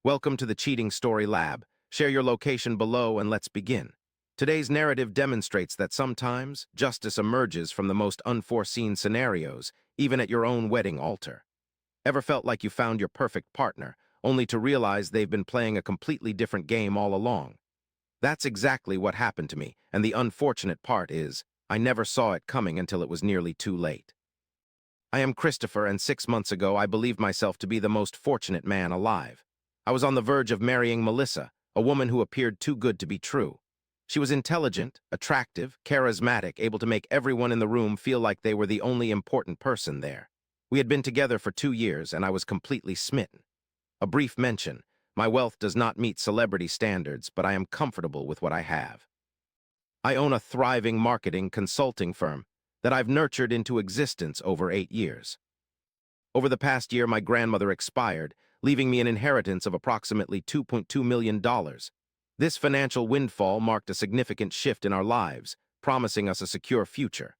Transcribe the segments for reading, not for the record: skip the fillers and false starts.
Welcome to the Cheating Story Lab. Share your location below and let's begin. Today's narrative demonstrates that sometimes justice emerges from the most unforeseen scenarios, even at your own wedding altar. Ever felt like you found your perfect partner, only to realize they've been playing a completely different game all along? That's exactly what happened to me, and the unfortunate part is, I never saw it coming until it was nearly too late. I am Christopher, and 6 months ago I believed myself to be the most fortunate man alive. I was on the verge of marrying Melissa, a woman who appeared too good to be true. She was intelligent, attractive, charismatic, able to make everyone in the room feel like they were the only important person there. We had been together for 2 years, and I was completely smitten. A brief mention: my wealth does not meet celebrity standards, but I am comfortable with what I have. I own a thriving marketing consulting firm that I've nurtured into existence over 8 years. Over the past year, my grandmother expired, leaving me an inheritance of approximately $2.2 million. This financial windfall marked a significant shift in our lives, promising us a secure future.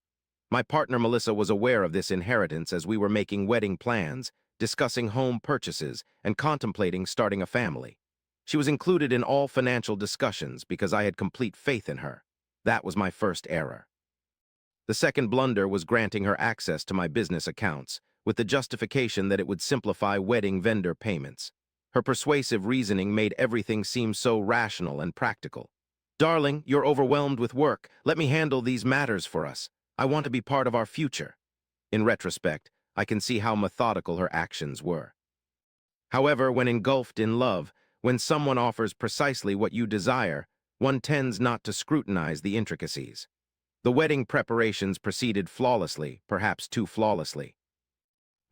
My partner Melissa was aware of this inheritance as we were making wedding plans, discussing home purchases, and contemplating starting a family. She was included in all financial discussions because I had complete faith in her. That was my first error. The second blunder was granting her access to my business accounts, with the justification that it would simplify wedding vendor payments. Her persuasive reasoning made everything seem so rational and practical. "Darling, you're overwhelmed with work. Let me handle these matters for us. I want to be part of our future." In retrospect, I can see how methodical her actions were. However, when engulfed in love, when someone offers precisely what you desire, one tends not to scrutinize the intricacies. The wedding preparations proceeded flawlessly, perhaps too flawlessly.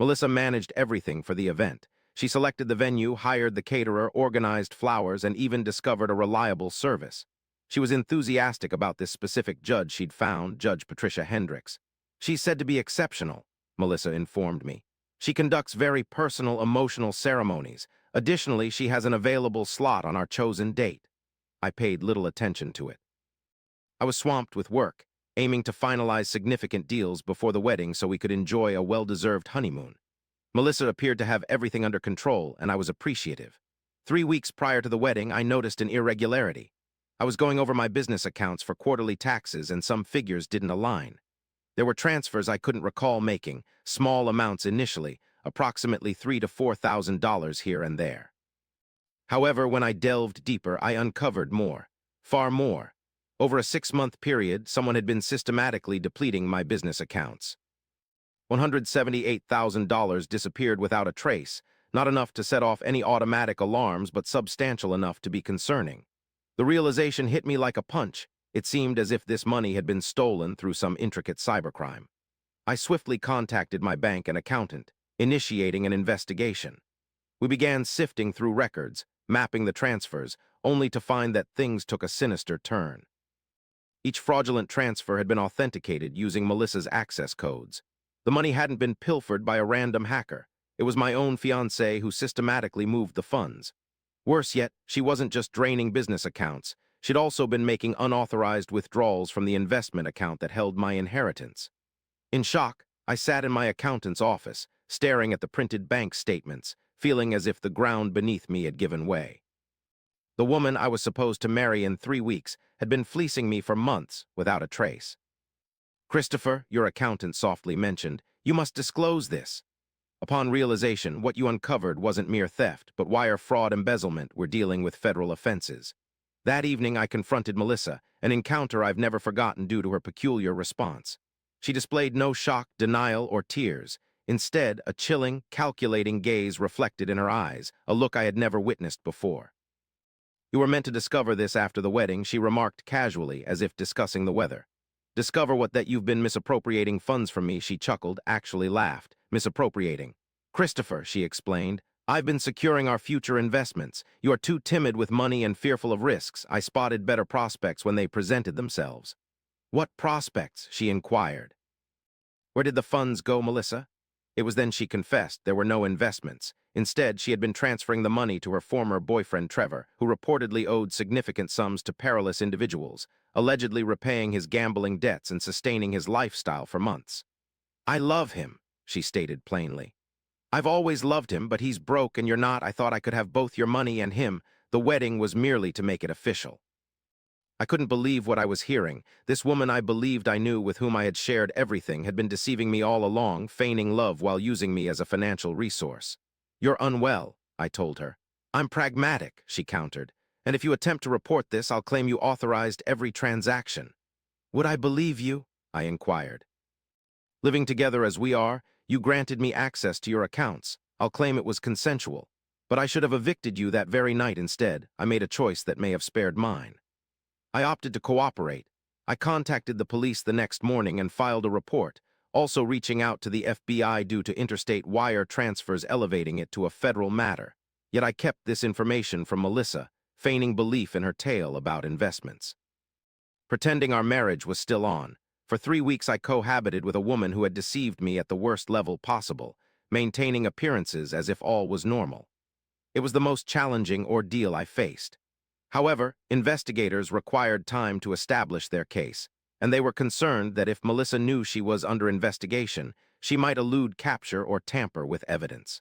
Melissa managed everything for the event. She selected the venue, hired the caterer, organized flowers, and even discovered a reliable service. She was enthusiastic about this specific judge she'd found, Judge Patricia Hendricks. "She's said to be exceptional," Melissa informed me. "She conducts very personal, emotional ceremonies. Additionally, she has an available slot on our chosen date." I paid little attention to it. I was swamped with work, aiming to finalize significant deals before the wedding so we could enjoy a well-deserved honeymoon. Melissa appeared to have everything under control, and I was appreciative. 3 weeks prior to the wedding, I noticed an irregularity. I was going over my business accounts for quarterly taxes, and some figures didn't align. There were transfers I couldn't recall making, small amounts initially, approximately $3,000 to $4,000 here and there. However, when I delved deeper, I uncovered more, far more. Over a 6-month period, someone had been systematically depleting my business accounts. $178,000 disappeared without a trace, not enough to set off any automatic alarms, but substantial enough to be concerning. The realization hit me like a punch. It seemed as if this money had been stolen through some intricate cybercrime. I swiftly contacted my bank and accountant, initiating an investigation. We began sifting through records, mapping the transfers, only to find that things took a sinister turn. Each fraudulent transfer had been authenticated using Melissa's access codes. The money hadn't been pilfered by a random hacker. It was my own fiancé who systematically moved the funds. Worse yet, she wasn't just draining business accounts. She'd also been making unauthorized withdrawals from the investment account that held my inheritance. In shock, I sat in my accountant's office, staring at the printed bank statements, feeling as if the ground beneath me had given way. The woman I was supposed to marry in 3 weeks had been fleecing me for months without a trace. "Christopher," your accountant softly mentioned, "you must disclose this." Upon realization, what you uncovered wasn't mere theft, but wire fraud embezzlement. We're dealing with federal offenses. That evening, I confronted Melissa, an encounter I've never forgotten due to her peculiar response. She displayed no shock, denial, or tears. Instead, a chilling, calculating gaze reflected in her eyes, a look I had never witnessed before. "You were meant to discover this after the wedding," she remarked casually, as if discussing the weather. "Discover what? That you've been misappropriating funds from me," she chuckled, actually laughed. "Misappropriating. Christopher," she explained, "I've been securing our future investments. You are too timid with money and fearful of risks. I spotted better prospects when they presented themselves." "What prospects?" she inquired. "Where did the funds go, Melissa?" It was then she confessed there were no investments. Instead, she had been transferring the money to her former boyfriend, Trevor, who reportedly owed significant sums to perilous individuals, allegedly repaying his gambling debts and sustaining his lifestyle for months. "I love him," she stated plainly. I've always loved him, but he's broke and you're not. I thought I could have both your money and him. The wedding was merely to make it official. I couldn't believe what I was hearing. This woman I believed I knew, with whom I had shared everything, had been deceiving me all along, feigning love while using me as a financial resource. You're unwell, I told her. I'm pragmatic, she countered. And if you attempt to report this, I'll claim you authorized every transaction. Would I believe you? I inquired. Living together as we are, you granted me access to your accounts. I'll claim it was consensual. But I should have evicted you that very night instead. I made a choice that may have spared mine. I opted to cooperate. I contacted the police the next morning and filed a report, also reaching out to the FBI due to interstate wire transfers elevating it to a federal matter. Yet I kept this information from Melissa, feigning belief in her tale about investments. Pretending our marriage was still on, for 3 weeks I cohabited with a woman who had deceived me at the worst level possible, maintaining appearances as if all was normal. It was the most challenging ordeal I faced. However, investigators required time to establish their case, and they were concerned that if Melissa knew she was under investigation, she might elude capture or tamper with evidence.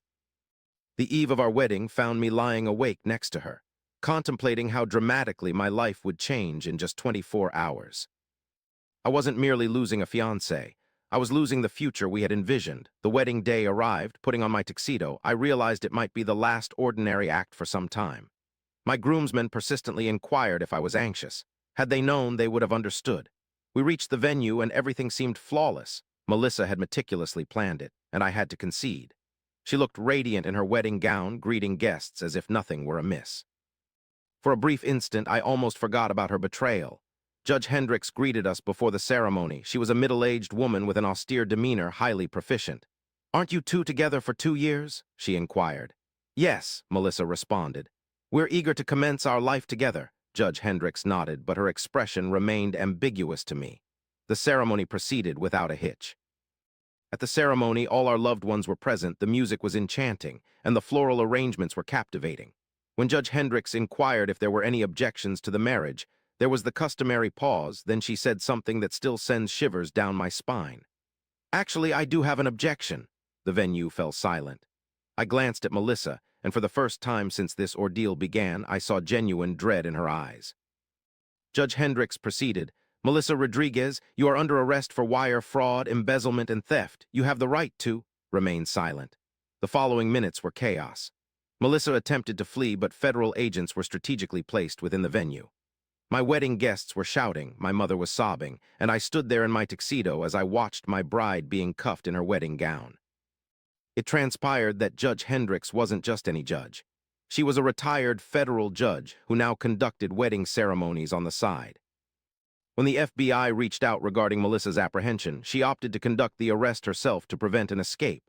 The eve of our wedding found me lying awake next to her, contemplating how dramatically my life would change in just 24 hours. I wasn't merely losing a fiancé. I was losing the future we had envisioned. The wedding day arrived. Putting on my tuxedo, I realized it might be the last ordinary act for some time. My groomsmen persistently inquired if I was anxious. Had they known, they would have understood. We reached the venue and everything seemed flawless. Melissa had meticulously planned it, and I had to concede. She looked radiant in her wedding gown, greeting guests as if nothing were amiss. For a brief instant, I almost forgot about her betrayal. Judge Hendricks greeted us before the ceremony. She was a middle-aged woman with an austere demeanor, highly proficient. "Aren't you two together for 2 years?" she inquired. "Yes," Melissa responded. "We're eager to commence our life together." Judge Hendricks nodded, but her expression remained ambiguous to me. The ceremony proceeded without a hitch. At the ceremony, all our loved ones were present, the music was enchanting, and the floral arrangements were captivating. When Judge Hendricks inquired if there were any objections to the marriage, there was the customary pause, then she said something that still sends shivers down my spine. "Actually, I do have an objection." The venue fell silent. I glanced at Melissa, and for the first time since this ordeal began, I saw genuine dread in her eyes. Judge Hendricks proceeded, "Melissa Rodriguez, you are under arrest for wire fraud, embezzlement, and theft. You have the right to—" remain silent. The following minutes were chaos. Melissa attempted to flee, but federal agents were strategically placed within the venue. My wedding guests were shouting, my mother was sobbing, and I stood there in my tuxedo as I watched my bride being cuffed in her wedding gown. It transpired that Judge Hendricks wasn't just any judge. She was a retired federal judge who now conducted wedding ceremonies on the side. When the FBI reached out regarding Melissa's apprehension, she opted to conduct the arrest herself to prevent an escape.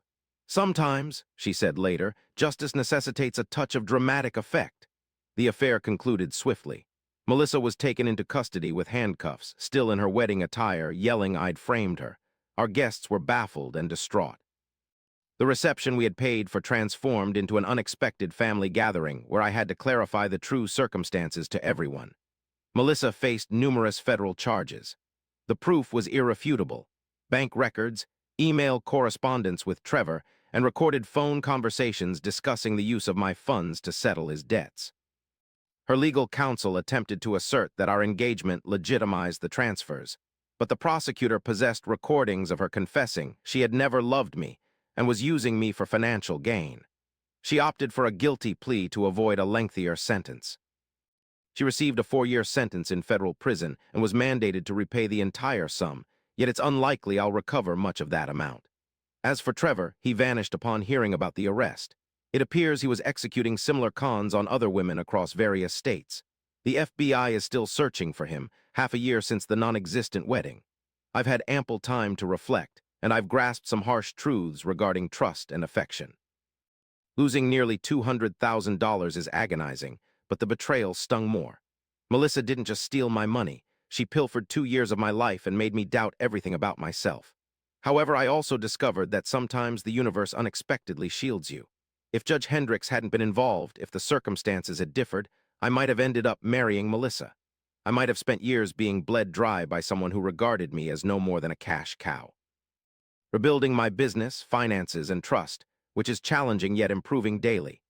"Sometimes," she said later, "justice necessitates a touch of dramatic effect." The affair concluded swiftly. Melissa was taken into custody with handcuffs, still in her wedding attire, yelling I'd framed her. Our guests were baffled and distraught. The reception we had paid for transformed into an unexpected family gathering where I had to clarify the true circumstances to everyone. Melissa faced numerous federal charges. The proof was irrefutable. Bank records, email correspondence with Trevor, and recorded phone conversations discussing the use of my funds to settle his debts. Her legal counsel attempted to assert that our engagement legitimized the transfers, but the prosecutor possessed recordings of her confessing she had never loved me and was using me for financial gain. She opted for a guilty plea to avoid a lengthier sentence. She received a 4-year sentence in federal prison and was mandated to repay the entire sum, yet it's unlikely I'll recover much of that amount. As for Trevor, he vanished upon hearing about the arrest. It appears he was executing similar cons on other women across various states. The FBI is still searching for him, half a year since the non-existent wedding. I've had ample time to reflect, and I've grasped some harsh truths regarding trust and affection. Losing nearly $200,000 is agonizing, but the betrayal stung more. Melissa didn't just steal my money. She pilfered 2 years of my life and made me doubt everything about myself. However, I also discovered that sometimes the universe unexpectedly shields you. If Judge Hendricks hadn't been involved, if the circumstances had differed, I might have ended up marrying Melissa. I might have spent years being bled dry by someone who regarded me as no more than a cash cow. Rebuilding my business, finances, and trust, which is challenging yet improving daily.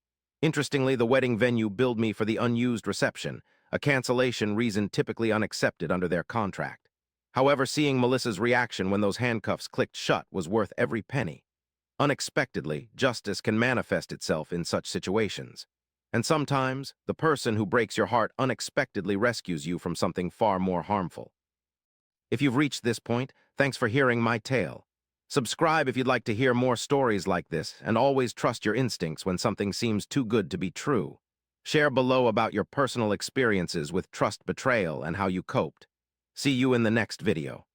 Interestingly, the wedding venue billed me for the unused reception, a cancellation reason typically unaccepted under their contract. However, seeing Melissa's reaction when those handcuffs clicked shut was worth every penny. Unexpectedly, justice can manifest itself in such situations. And sometimes, the person who breaks your heart unexpectedly rescues you from something far more harmful. If you've reached this point, thanks for hearing my tale. Subscribe if you'd like to hear more stories like this, and always trust your instincts when something seems too good to be true. Share below about your personal experiences with trust betrayal and how you coped. See you in the next video.